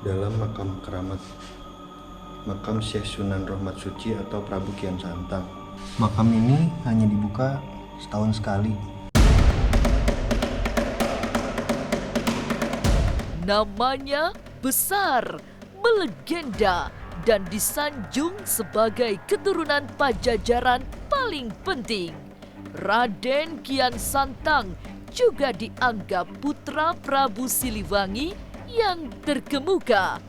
dalam makam keramat makam Syekh Sunan Rahmat Suci atau Prabu Kian Santang. Makam ini hanya dibuka setahun sekali. Namanya besar, melegenda, dan disanjung sebagai keturunan Pajajaran paling penting. Raden Kian Santang juga dianggap putra Prabu Siliwangi yang terkemuka.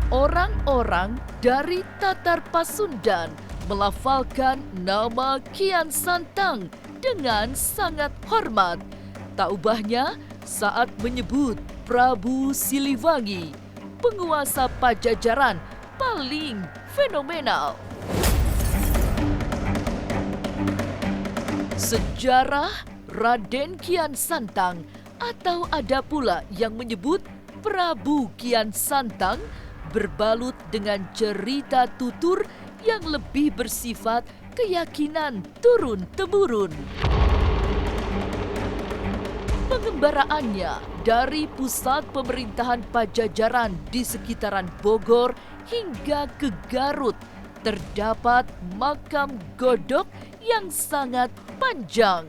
Orang-orang dari Tatar Pasundan melafalkan nama Kian Santang dengan sangat hormat. Tak ubahnya saat menyebut Prabu Siliwangi, penguasa Pajajaran paling fenomenal. Sejarah Raden Kian Santang, atau ada pula yang menyebut Prabu Kian Santang, berbalut dengan cerita tutur yang lebih bersifat keyakinan turun-temurun. Pengembaraannya dari pusat pemerintahan Pajajaran di sekitaran Bogor hingga ke Garut, terdapat makam godok yang sangat panjang.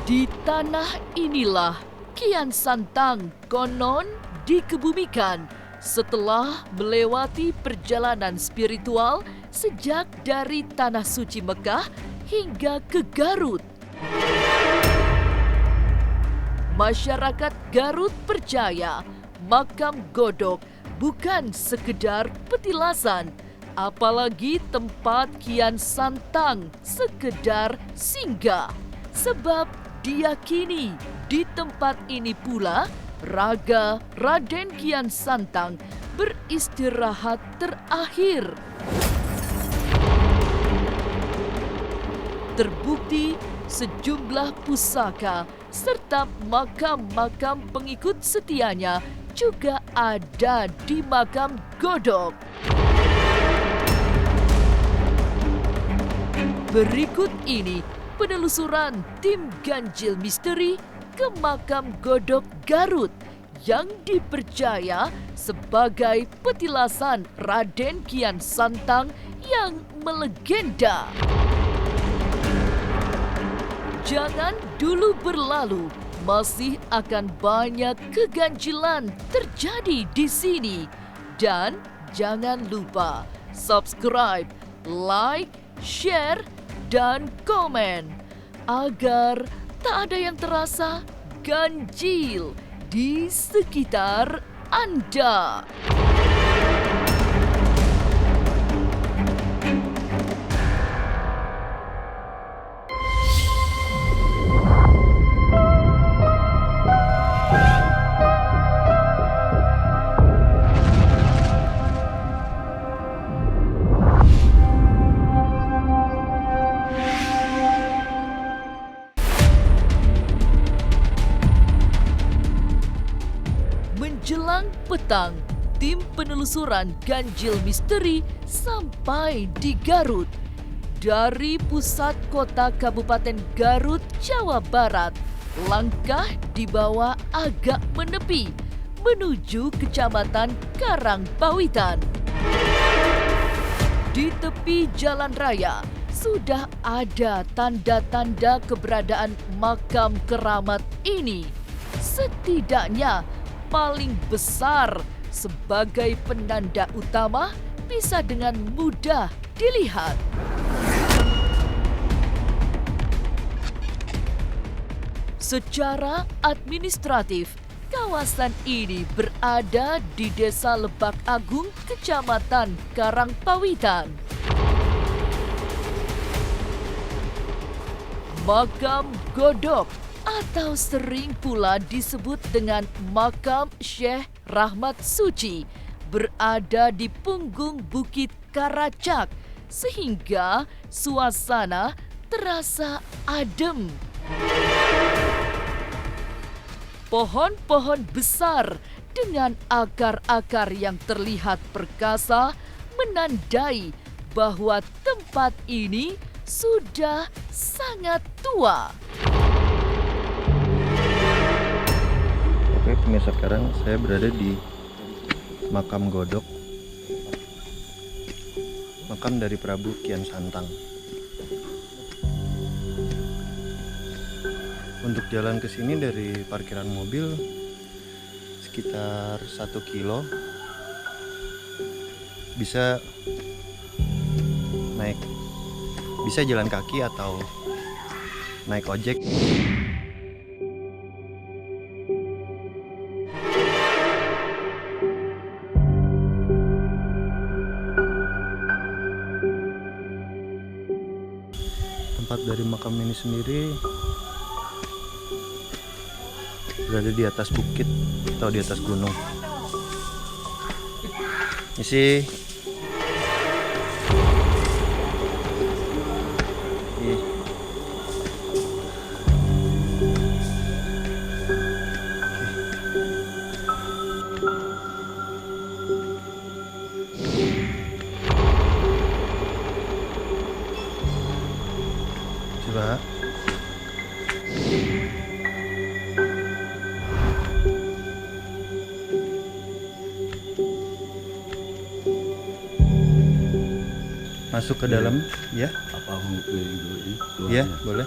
Di tanah inilah Kian Santang konon dikebumikan setelah melewati perjalanan spiritual sejak dari Tanah Suci Mekah hingga ke Garut. Masyarakat Garut percaya makam godok bukan sekedar petilasan, apalagi tempat Kian Santang sekedar singgah. Sebab diyakini di tempat ini pula raga Raden Kian Santang beristirahat terakhir. Terbukti sejumlah pusaka serta makam-makam pengikut setianya juga ada di makam godok. Berikut ini penelusuran tim Ganjil Misteri ke makam godok Garut yang dipercaya sebagai petilasan Raden Kian Santang yang melegenda. Jangan dulu berlalu, masih akan banyak keganjilan terjadi di sini. Dan jangan lupa subscribe, like, share, dan komen agar tak ada yang terasa ganjil di sekitar Anda. Menjelang petang, tim penelusuran Ganjil Misteri sampai di Garut. Dari pusat kota Kabupaten Garut, Jawa Barat, langkah dibawa agak menepi menuju Kecamatan Karangpawitan. Di tepi jalan raya sudah ada tanda-tanda keberadaan makam keramat ini. Setidaknya paling besar sebagai penanda utama bisa dengan mudah dilihat. Secara administratif, kawasan ini berada di Desa Lebak Agung, Kecamatan Karangpawitan. Makam godok atau sering pula disebut dengan makam Syekh Rahmat Suci berada di punggung Bukit Karacak sehingga suasana terasa adem. Pohon-pohon besar dengan akar-akar yang terlihat perkasa menandai bahwa tempat ini sudah sangat tua. Pemirsa, sekarang saya berada di makam Godok, makam dari Prabu Kian Santang. Untuk jalan ke sini dari parkiran mobil sekitar 1 kilo. Bisa jalan kaki atau naik ojek. Tempat dari makam ini sendiri berada di atas bukit atau di atas gunung. Isi. Coba. Masuk ke dalam, ya? Apa mungkin ini? Ya, boleh.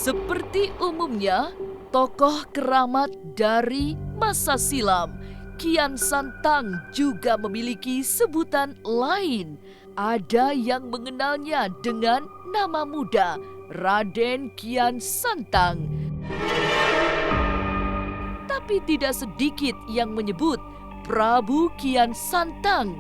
Seperti umumnya, tokoh keramat dari masa silam, Kian Santang juga memiliki sebutan lain. Ada yang mengenalnya dengan nama muda Raden Kian Santang. Tapi tidak sedikit yang menyebut Prabu Kian Santang.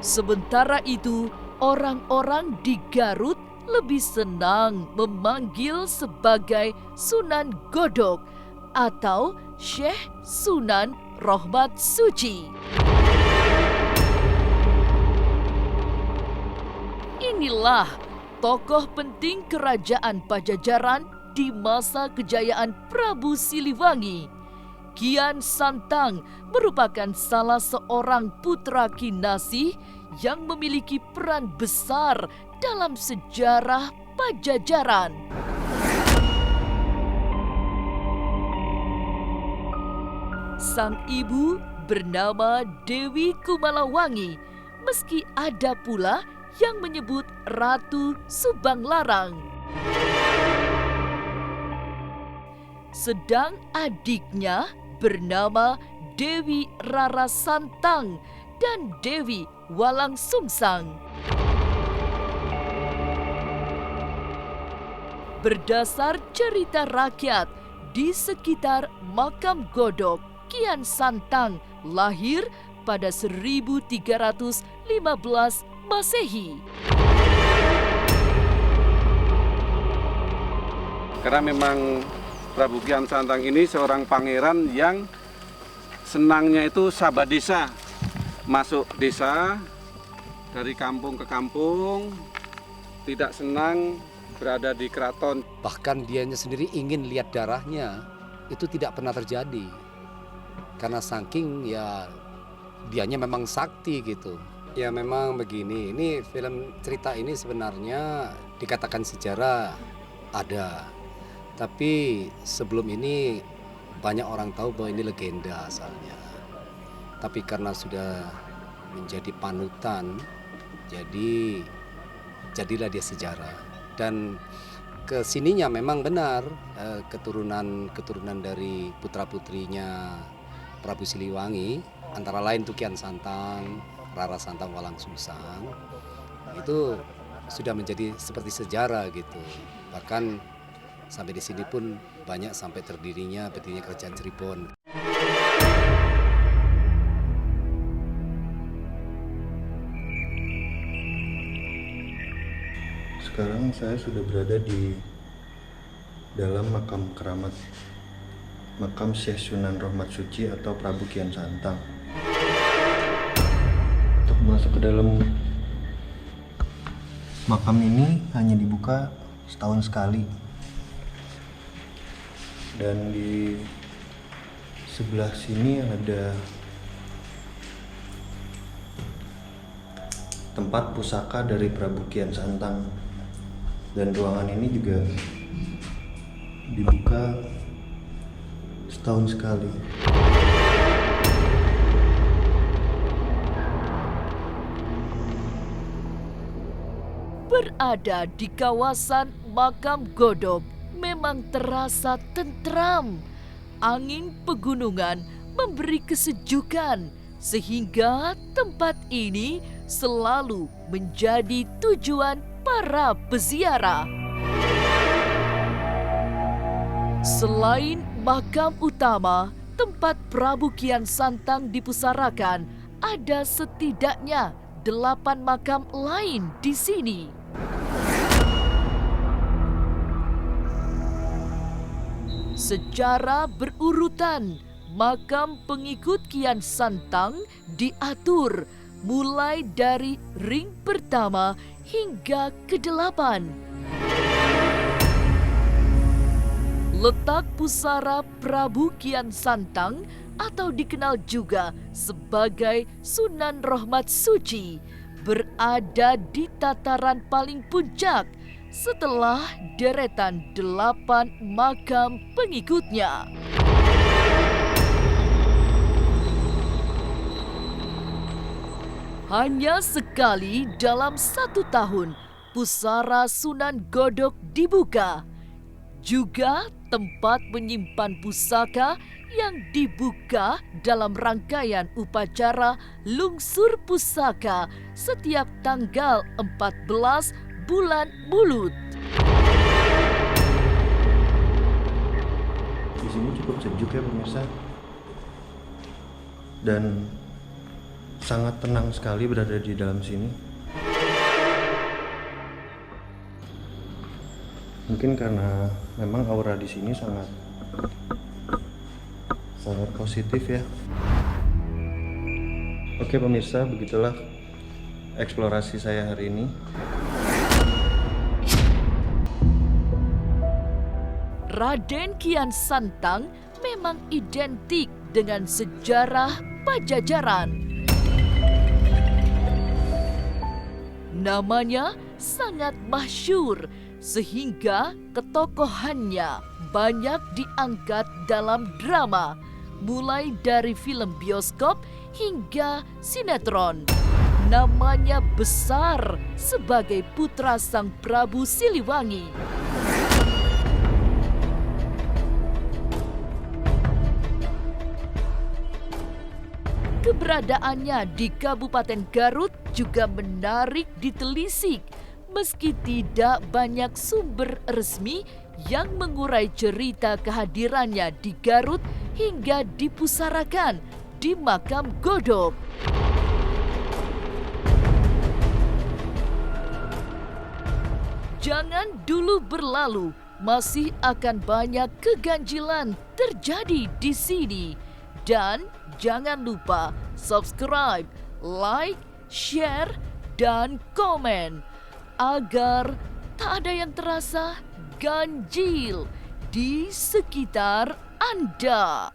Sementara itu, orang-orang di Garut lebih senang memanggil sebagai Sunan Godok atau Syekh Sunan Rohmat Suci. Inilah tokoh penting kerajaan Pajajaran di masa kejayaan Prabu Siliwangi. Kian Santang merupakan salah seorang putra Kinasih yang memiliki peran besar dalam sejarah Pajajaran. Sang ibu bernama Dewi Kumalawangi, meski ada pula yang menyebut Ratu Subanglarang. Sedang adiknya bernama Dewi Rara Santang dan Dewi Walang Sungsang. Berdasar cerita rakyat, di sekitar makam Godok, Kian Santang lahir pada 1315 Masehi. Karena memang Prabu Kian Santang ini seorang pangeran yang senangnya itu sahabat desa. Masuk desa, dari kampung ke kampung, tidak senang berada di keraton. Bahkan dianya sendiri ingin lihat darahnya, itu tidak pernah terjadi. Karena saking ya dianya memang sakti gitu. Ya memang begini, ini film cerita ini sebenarnya dikatakan sejarah ada. Tapi sebelum ini banyak orang tahu bahwa ini legenda asalnya. Tapi karena sudah menjadi panutan, jadilah dia sejarah. Dan kesininya memang benar keturunan dari putra-putrinya Prabu Siliwangi, antara lain tuh Kian Santang, Rara Santang Walangsungsang, itu sudah menjadi seperti sejarah gitu. Bahkan sampai di sini pun banyak sampai berdirinya kerajaan Cirebon. Sekarang saya sudah berada di dalam makam keramat makam Syekh Sunan Rohmat Suci atau Prabu Kian Santang. Untuk masuk ke dalam makam ini hanya dibuka setahun sekali. Dan di sebelah sini ada tempat pusaka dari Prabu Kian Santang. Dan ruangan ini juga dibuka setahun sekali. Berada di kawasan makam Godog memang terasa tentram. Angin pegunungan memberi kesejukan sehingga tempat ini selalu menjadi tujuan para peziarah. Selain makam utama, tempat Prabu Kian Santang dipusarakan, ada setidaknya 8 makam lain di sini. Secara berurutan, makam pengikut Kian Santang diatur mulai dari ring pertama hingga ke-8. Letak pusara Prabu Kian Santang atau dikenal juga sebagai Sunan Rohmat Suci berada di tataran paling puncak setelah deretan 8 makam pengikutnya. Hanya sekali dalam 1 tahun pusara Sunan Godog dibuka. Juga tempat menyimpan pusaka yang dibuka dalam rangkaian upacara lungsur pusaka setiap tanggal 14 bulan Mulut. Di sini cukup sejuk ya pemirsa. Dan sangat tenang sekali berada di dalam sini. Mungkin karena memang aura di sini sangat positif ya. Oke pemirsa, begitulah eksplorasi saya hari ini. Raden Kian Santang memang identik dengan sejarah Pajajaran. Namanya sangat masyhur sehingga ketokohannya banyak diangkat dalam drama, mulai dari film bioskop hingga sinetron. Namanya besar sebagai putra sang Prabu Siliwangi. Keberadaannya di Kabupaten Garut juga menarik ditelisik, meski tidak banyak sumber resmi yang mengurai cerita kehadirannya di Garut hingga dipusarakan di makam Godog. Jangan dulu berlalu, masih akan banyak keganjilan terjadi di sini. Dan jangan lupa subscribe, like, share, dan komen agar tak ada yang terasa ganjil di sekitar Anda.